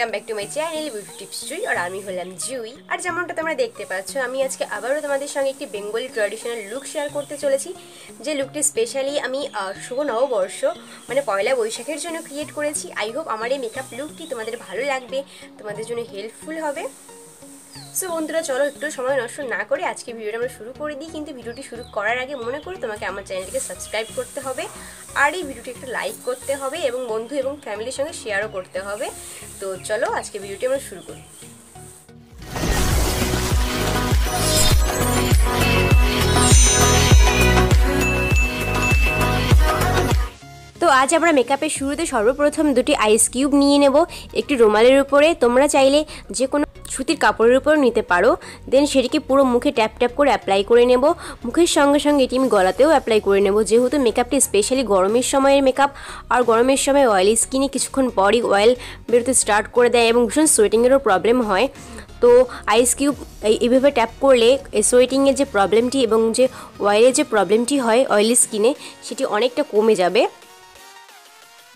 Welcome back to my channel beauty tips Jui আর আমি হলাম জুই। আর যেমনটা তোমরা দেখতে পাচ্ছ, আমি আজকে আবারও তোমাদের সঙ্গে একটি বেঙ্গলি ট্র্যাডিশনাল লুক শেয়ার করতে চলেছি। যে লুকটি স্পেশালি আমি শুভ নববর্ষ মানে পয়লা বৈশাখের জন্য ক্রিয়েট করেছি। আই হোপ আমার এই মেকআপ লুকটি তোমাদের ভালো লাগবে, তোমাদের জন্য হেল্পফুল হবে। সো বন্ধুরা, চলো একটু সময় নষ্ট না করে আজকে ভিডিওটা আমরা শুরু করে দিই। কিন্তু ভিডিওটি শুরু করার আগে মনে করি তোমাকে আমার চ্যানেলটিকে সাবস্ক্রাইব করতে হবে, আর এই ভিডিওটি একটু লাইক করতে হবে এবং বন্ধু এবং ফ্যামিলির সঙ্গে শেয়ারও করতে হবে। তো চলো আজকে ভিডিওটি আমরা শুরু করি। তো আজ আমরা মেকআপের শুরুতে সর্বপ্রথম দুটি আইস কিউব নিয়ে নেব একটি রুমালের উপরে। তোমরা চাইলে যে কোনো সুতির কাপড়ের উপর নিতে পারো। দেন সেটিকে পুরো মুখে ট্যাপ ট্যাপ করে অ্যাপ্লাই করে নেব। মুখের সঙ্গে সঙ্গে এটি আমি গলাতেও অ্যাপ্লাই করে নেব, যেহেতু মেকআপটি স্পেশালি গরমের সময়ের মেকআপ। আর গরমের সময় অয়েলি স্কিনে কিছুক্ষণ পরই অয়েল বেরোতে স্টার্ট করে দেয় এবং ভীষণ সোয়েটিংয়েরও প্রবলেম হয়। তো আইস কিউব এইভাবে ট্যাপ করলে সোয়েটিংয়ের যে প্রবলেমটি এবং যে অয়েলের যে প্রবলেমটি হয় অয়েলি স্কিনে, সেটি অনেকটা কমে যাবে।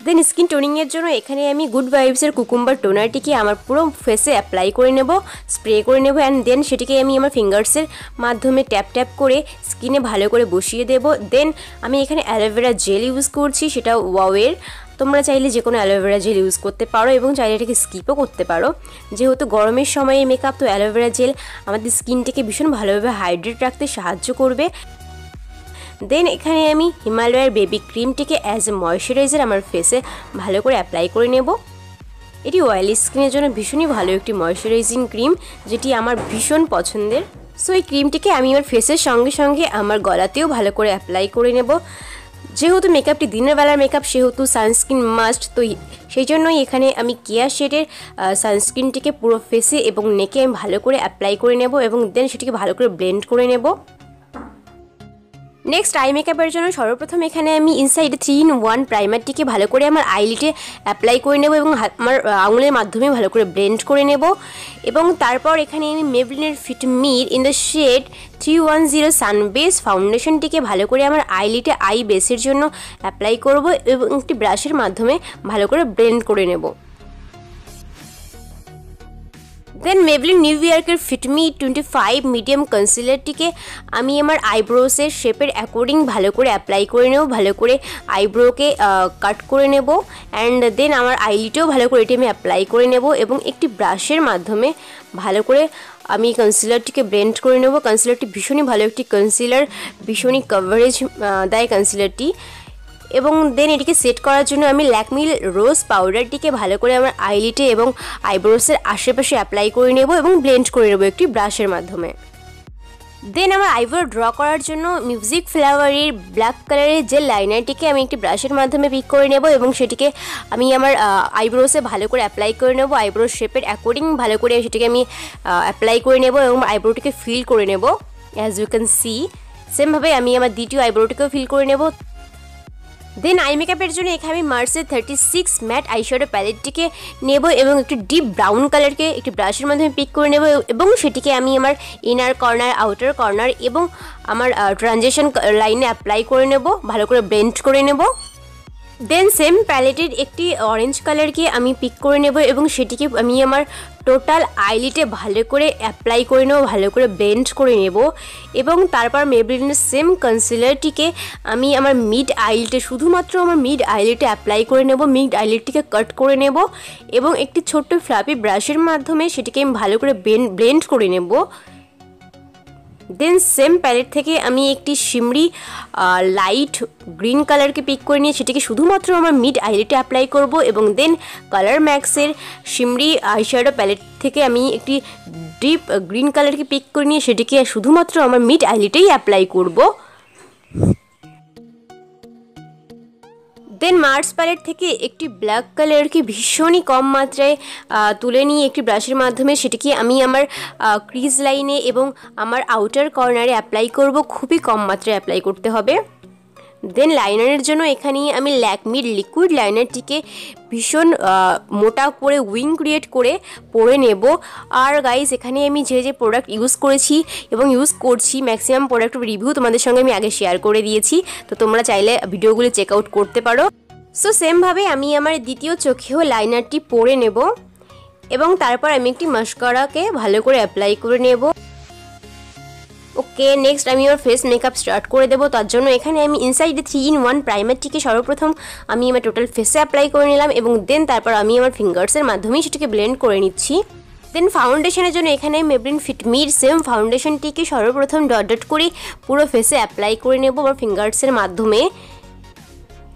দেন স্কিন টোনিংয়ের জন্য এখানে আমি গুড ভাইবসের কুকুম্বার টোনারটিকে আমার পুরো ফেসে অ্যাপ্লাই করে নেব, স্প্রে করে নেব। অ্যান্ড দেন সেটিকে আমি আমার ফিঙ্গার্সের মাধ্যমে ট্যাপ ট্যাপ করে স্কিনে ভালো করে বসিয়ে দেব। দেন আমি এখানে অ্যালোভেরা জেল ইউজ করছি, সেটা ওয়াওয়ের। তোমরা চাইলে যে কোনো অ্যালোভেরা জেল ইউজ করতে পারো এবং চাইলে এটাকে স্কিপও করতে পারো। যেহেতু গরমের সময়ে মেকআপ, তো অ্যালোভেরা জেল আমাদের স্কিনটাকে ভীষণ ভালোভাবে হাইড্রেট রাখতে সাহায্য করবে। দেন এখানে আমি হিমালয়ের বেবি ক্রিমটিকে অ্যাজ এ ময়শ্চারাইজার আমার ফেসে ভালো করে অ্যাপ্লাই করে নেব। এটি অয়েলি স্কিনের জন্য ভীষণই ভালো একটি ময়শ্চারাইজিং ক্রিম, যেটি আমার ভীষণ পছন্দের। সো এই ক্রিমটিকে আমি আমার ফেসের সঙ্গে সঙ্গে আমার গলাতেও ভালো করে অ্যাপ্লাই করে নেব। যেহেতু মেকআপটি দিনের বেলার মেকআপ, সেহেতু সানস্ক্রিন মাস্ট। তো সেই জন্যই এখানে আমি কেয়া শেডের সানস্ক্রিনটিকে পুরো ফেসে এবং নেকে আমি ভালো করে অ্যাপ্লাই করে নেব এবং দেন সেটিকে ভালো করে ব্লেন্ড করে নেব। নেক্সট আই মেকআপের জন্য সর্বপ্রথম এখানে আমি ইনসাইড 3-in-1 প্রাইমারটিকে ভালো করে আমার আইলিটে অ্যাপ্লাই করে নেব এবং আমার আঙুলের মাধ্যমে ভালো করে ব্লেন্ড করে নেব। এবং তারপর এখানে আমি মেবলিনের fit me in the shade 310 সানবেস ফাউন্ডেশনটিকে ভালো করে আমার আইলিটে আই বেসের জন্য অ্যাপ্লাই করব এবং একটি ব্রাশের মাধ্যমে ভালো করে ব্লেন্ড করে নেব। দেন মেবলিন নিউ ইয়র্কের ফিটমি 25 মিডিয়াম কনসিলারটিকে আমি আমার আইব্রোসের শেপের অ্যাকর্ডিং ভালো করে অ্যাপ্লাই করে নেব, ভালো করে আইব্রোকে কাট করে নেব। অ্যান্ড দেন আমার আইলিটেও ভালো করে এটি আমি অ্যাপ্লাই করে নেব এবং একটি ব্রাশের মাধ্যমে ভালো করে আমি কনসিলারটিকে ব্লেন্ড করে নেব। কনসিলারটি ভীষণই ভালো একটি কনসিলার, ভীষণই কভারেজ দেয় কনসিলারটি। এবং দেন এটিকে সেট করার জন্য আমি ল্যাকমির রোজ পাউডারটিকে ভালো করে আমার আইলিটে এবং আইব্রোসের আশেপাশে অ্যাপ্লাই করে নেব এবং ব্লেন্ড করে নেব একটি ব্রাশের মাধ্যমে। দেন আমার আইব্রো ড্র করার জন্য মিউজিক ফ্লাওয়ারের ব্ল্যাক কালারের যে লাইনারটিকে আমি একটি ব্রাশের মাধ্যমে পিক করে নেব এবং সেটিকে আমি আমার আইব্রোসে ভালো করে অ্যাপ্লাই করে নেব। আইব্রো শেপের অ্যাকর্ডিং ভালো করে সেটিকে আমি অ্যাপ্লাই করে নেব এবং আইব্রোটিকে ফিল করে নেব। অ্যাজ ইউ ক্যান সি, সেমভাবে আমি আমার দ্বিতীয় আইব্রোটিকেও ফিল করে নেব। দেন আই মেকআপের জন্য এখানে আমি মার্সের 36 ম্যাট আইশ্যাডো প্যালেটটিকে নেব এবং একটি ডিপ ব্রাউন কালারকে একটি ব্রাশের মাধ্যমে পিক করে নেব এবং সেটিকে আমি আমার ইনার কর্নার, আউটার কর্নার এবং আমার ট্রানজিশন লাইনে অ্যাপ্লাই করে নেব, ভালো করে ব্লেন্ড করে নেব। দেন সেম প্যালেটের একটি অরেঞ্জ কালারকে আমি পিক করে নেব এবং সেটিকে আমি আমার টোটাল আইলিটে ভালো করে অ্যাপ্লাই করে নেব, ভালো করে ব্লেন্ড করে নেব। এবং তারপর মেবলিনের সেম কনসিলারটিকে আমি আমার মিড আইলিটে, শুধুমাত্র আমার মিড আইলিটে অ্যাপ্লাই করে নেব। মিড আইলিটটিকে কাট করে নেব এবং একটি ছোট্ট ফ্লাপি ব্রাশের মাধ্যমে সেটিকে আমি ভালো করে ব্লেন্ড করে নেব। দেন সেম প্যালেট থেকে আমি একটি শিমরি লাইট গ্রিন কালারকে পিক করে নিয়ে সেটিকে শুধুমাত্র আমার মিড আইলিটে অ্যাপ্লাই করব এবং দেন কালার ম্যাক্সের শিমরি আইশ্যাডো প্যালেট থেকে আমি একটি ডিপ গ্রিন কালারকে পিক করে নিয়ে সেটিকে শুধুমাত্র আমার মিড আইলিটেই অ্যাপ্লাই করব। দেন মার্স প্যালেট থেকে একটি ব্ল্যাক কালারকে ভীষণই কম মাত্রায় তুলে নিয়ে একটি ব্রাশের মাধ্যমে সেটিকে আমি আমার ক্রিজ লাইনে এবং আমার আউটার কর্নারে অ্যাপ্লাই করব। খুবই কম মাত্রায় অ্যাপ্লাই করতে হবে। দেন লাইনারের জন্য এখানে আমি ল্যাকমির লিকুইড লাইনারটিকে ভীষণ মোটা করে উইং ক্রিয়েট করে পরে নেব। আর গাইস, এখানে আমি যে যে প্রোডাক্ট ইউজ করেছি এবং ইউজ করছি, ম্যাক্সিমাম প্রোডাক্টের রিভিউ তোমাদের সঙ্গে আমি আগে শেয়ার করে দিয়েছি, তো তোমরা চাইলে ভিডিওগুলো চেক আউট করতে পারো। সো সেমভাবে আমি আমার দ্বিতীয় চোখেও লাইনারটি পরে নেব। এবং তারপর আমি একটি মাস্কারাকে ভালো করে অ্যাপ্লাই করে নেব। ওকে, নেক্সট আমি আমার ফেস মেকআপ স্টার্ট করে দেবো। তার জন্য এখানে আমি ইনসাইড 3-in-1 প্রাইমারটিকে সর্বপ্রথম আমি আমার টোটাল ফেসে অ্যাপ্লাই করে নিলাম এবং দেন তারপর আমি আমার ফিঙ্গার্সের মাধ্যমেই সেটাকে ব্লেন্ড করে নিচ্ছি। দেন ফাউন্ডেশনের জন্য এখানে মেবলিন ফিট মির সেম ফাউন্ডেশনটিকে সর্বপ্রথম ডট ডট করে পুরো ফেসে অ্যাপ্লাই করে নেব আমার ফিঙ্গার্সের মাধ্যমে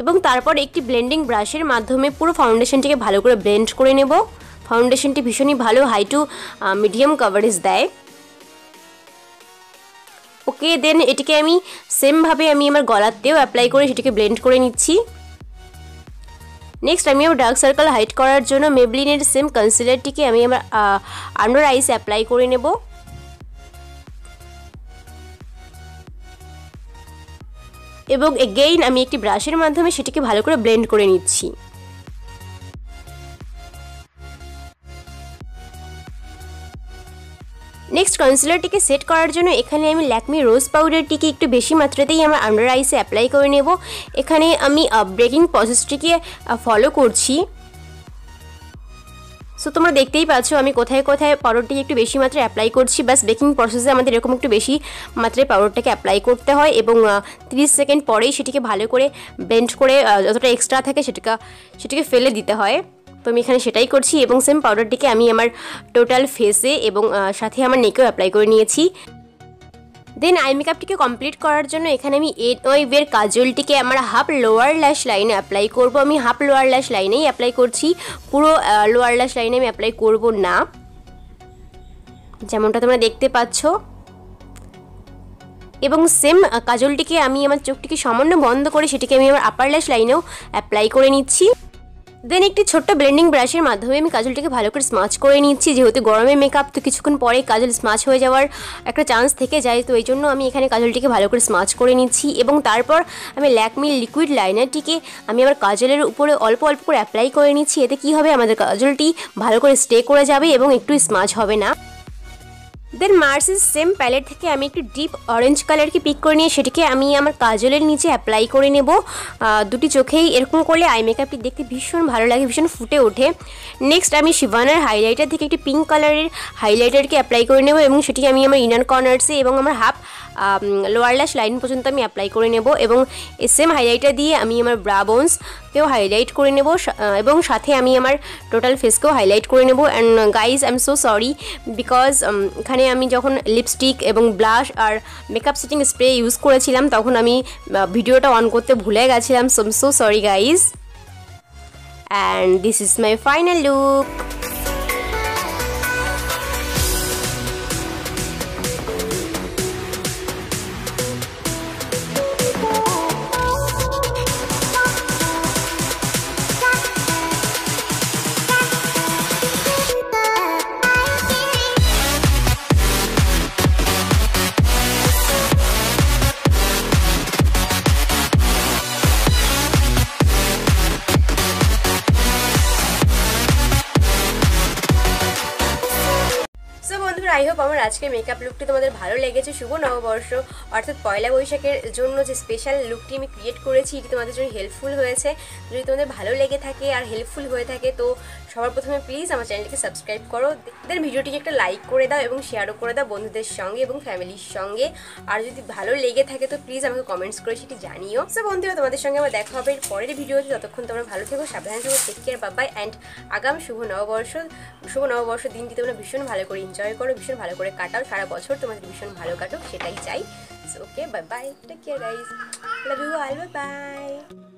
এবং তারপর একটি ব্লেন্ডিং ব্রাশের মাধ্যমে পুরো ফাউন্ডেশনটিকে ভালো করে ব্লেন্ড করে নেব। ফাউন্ডেশনটি ভীষণই ভালো হাই টু মিডিয়াম কভারেজ দেয়। ওকে, দেন এটিকে আমি সেমভাবে আমি আমার গলাতেও অ্যাপ্লাই করে সেটিকে ব্লেন্ড করে নিচ্ছি। নেক্সট আমি আমার ডার্ক সার্কেল হাইড করার জন্য মেবলিনের সেম কনসিলারটিকে আমি আমার আন্ডার আইসে অ্যাপ্লাই করে নেব এবং এগেইন আমি একটি ব্রাশের মাধ্যমে সেটিকে ভালো করে ব্লেন্ড করে নিচ্ছি। নেক্সট কনসিলারটিকে সেট করার জন্য এখানে আমি ল্যাকমি রোজ পাউডারটিকে একটু বেশি মাত্রাতেই আমার আন্ডার আইসে অ্যাপ্লাই করে নেব। এখানে আমি ব্রেকিং প্রসেসটিকে ফলো করছি। সো তোমরা দেখতেই পাচ্ছ আমি কোথায় কোথায় পাউডারটিকে একটু বেশি মাত্রায় অ্যাপ্লাই করছি। বাস বেকিং প্রসেসে আমাদের এরকম একটু বেশি মাত্রায় পাউডারটাকে অ্যাপ্লাই করতে হয় এবং 30 সেকেন্ড পরেই সেটিকে ভালো করে ব্লেন্ড করে যতটা এক্সট্রা থাকে সেটিকে ফেলে দিতে হয়। তো আমি এখানে সেটাই করছি এবং সেম পাউডারটিকে আমি আমার টোটাল ফেসে এবং সাথে আমার নেকেও অ্যাপ্লাই করে নিয়েছি। দেন আই মেকআপটিকে কমপ্লিট করার জন্য এখানে আমি এর কাজলটিকে আমার হাফ লোয়ার ল্যাশ লাইনে অ্যাপ্লাই করব। আমি হাফ লোয়ার ল্যাশ লাইনেই অ্যাপ্লাই করছি, পুরো লোয়ার ল্যাশ লাইনে আমি অ্যাপ্লাই করব না, যেমনটা তোমরা দেখতে পাচ্ছ। এবং সেম কাজলটিকে আমি আমার চোখটিকে সামান্য বন্ধ করে সেটিকে আমি আমার আপার ল্যাশ লাইনেও অ্যাপ্লাই করে নিচ্ছি। দেন একটি ছোট্ট ব্লেন্ডিং ব্রাশের মাধ্যমে আমি কাজলটিকে ভালো করে স্মাচ করে নিচ্ছি। যেহেতু গরমের মেকআপ তো কিছুক্ষণ পরে কাজল স্মাচ হয়ে যাওয়ার একটা চান্স থেকে যায়, তো এই জন্য আমি এখানে কাজলটিকে ভালো করে স্মাচ করে নিচ্ছি এবং তারপর আমি ল্যাকমি লিকুইড লাইনারটিকে আমি আমার কাজলের উপরে অল্প অল্প করে অ্যাপ্লাই করে নিচ্ছি। এতে কি হবে, আমাদের কাজলটি ভালো করে স্টে করে যাবে এবং একটু স্মাচ হবে না। দেন মার্সের সেম প্যালেট থেকে আমি একটু ডিপ অরেঞ্জ কালারকে পিক করে নিয়ে সেটিকে আমি আমার কাজলের নিচে অ্যাপ্লাই করে নেব। দুটি চোখেই এরকম করলে আই মেকআপটি দেখতে ভীষণ ভালো লাগে, ভীষণ ফুটে ওঠে। নেক্সট আমি শিভানার হাইলাইটার থেকে একটি পিঙ্ক কালারের হাইলাইটারকে অ্যাপ্লাই করে নেব এবং সেটি আমি আমার ইনার কর্নার্সে এবং আমার হাফ লোয়ার ল্যাশ লাইন পর্যন্ত আমি অ্যাপ্লাই করে নেব এবং এই সেম হাইলাইটার দিয়ে আমি আমার ব্রা বোনসকেও হাইলাইট করে নেব এবং সাথে আমি আমার টোটাল ফেসকেও হাইলাইট করে নেব। And guys I am so sorry because এখানে আমি যখন লিপস্টিক এবং ব্লাশ আর মেকআপ সেটিং স্প্রে ইউজ করেছিলাম তখন আমি ভিডিওটা অন করতে ভুলে গেছিলাম। So I am so sorry guys, and this is my final look. I hope আমার আজকের মেকআপ লুকটি তোমাদের ভালো লেগেছে। শুভ নববর্ষ অর্থাৎ পয়লা বৈশাখের জন্য যে স্পেশাল লুকটি আমি ক্রিয়েট করেছি এটি তোমাদের জন্য হেল্পফুল হয়েছে। যদি তোমাদের ভালো লেগে থাকে আর হেল্পফুল হয়ে থাকে তো সবার প্রথমে প্লিজ আমার চ্যানেলটিকে সাবস্ক্রাইব করো, দেন ভিডিওটিকে একটা লাইক করে দাও এবং শেয়ারও করে দাও বন্ধুদের সঙ্গে এবং ফ্যামিলির সঙ্গে। আর যদি ভালো লেগে থাকে তো প্লিজ আমাকে কমেন্টস করে সেটি জানিও। সো বন্ধুরা, তোমাদের সঙ্গে আমার দেখা হবে পরের ভিডিওতে। ততক্ষণ তোমরা ভালো থেকো, সাবধানে থেকো, take care, bye bye. And আগামী শুভ নববর্ষ দিনটি তোমরা ভীষণ ভালো করে এনজয় করো, ভীষণ ভালো করে কাটাও, সারা বছর তোমাদের ভীষণ ভালো কাটুক সেটাই চাই। So okay, bye bye, take care guys, love you all, bye by.